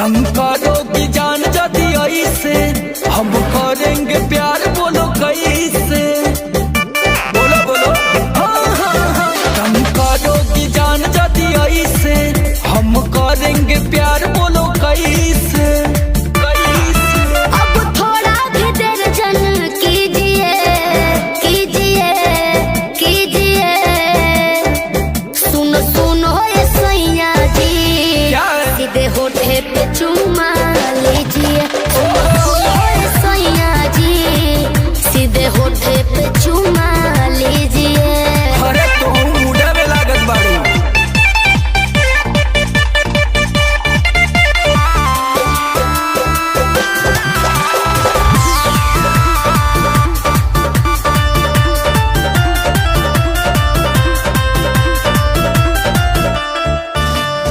कम करो की जान जदी ऐसे हम करेंगे प्यार, बोलो कैसे, बोलो बोलो हाँ हाँ हाँ। कम करो की जान जदी ऐसे हम करेंगे प्यार, बोलो कैसे कैसे। अब थोड़ा भी देर जन कीजिए कीजिए कीजिए। सुनो सुनो ये सैया जी, सीधे होठे पे चुमा लीजिए। सुनो ये सैया जी, सीधे होठे पे चुमा लीजिए। अरे तो मुड़ा में लागत बाड़ी।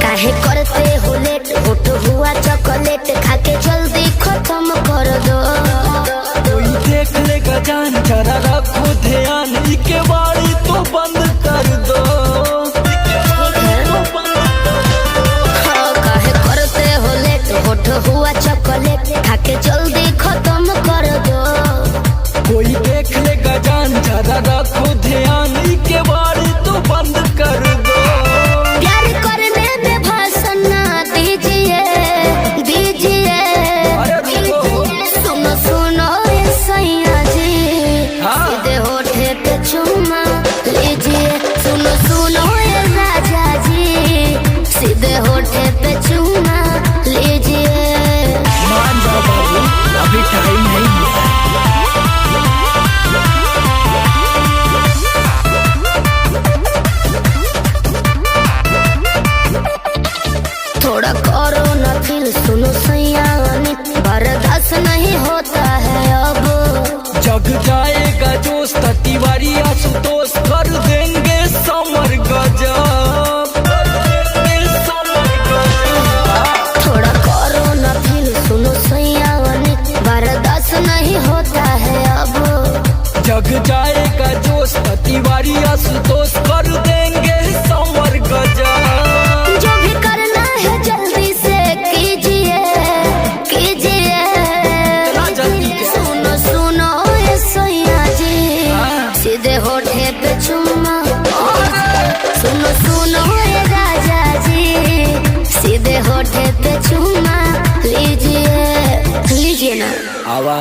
काहे करते हो लेट, होठ हुआ चॉकलेट खाके जल्दी खत्म कर दो। कोई देख लेगा जान, जरा रखो ध्यान, के बाड़ी तो बंद कर दो। हाँ, काहे करते हो लेट, होठ हुआ चॉकलेट खाके जल्दी खत्म कर दो। कोई देख लेगा जान, जरा रखो ध्यान, के बाड़ी तो बंद कर दो। प्यार करने में भाषण ना दीजिए दीजिए। सुनो सुनो ये सैया जी, हाँ। सीधे होठे पे चुमा लीजिए। सुनो सुनो ये राजा जी, सीधे होठे पे चुमा लीजिए। मान जाओ बाबू, अभी टाइम नहीं है। थोड़ा करो ना फील, सुनो सैया बर्दाश्त नहीं होता है अब। जग जाएगा जोश, तिवारी आशुतोष कर देंगे समर गजब, कर देंगे समर गजब। थोड़ा करो ना फील, सुनो सैया बर्दाश्त नहीं होता है अब। जग जाएगा जोश, तिवारी आशुतोष कर देंगे समर गजब। जो भी करना है जल्दी से कीजिए कीजिए। सुनो सुनो ये सैया जी, सीधे होठे पे चुमा। सुनो सुनो ये राजा जी, सीधे होठे पे चुमा लीजिए लीजिए ना। आवा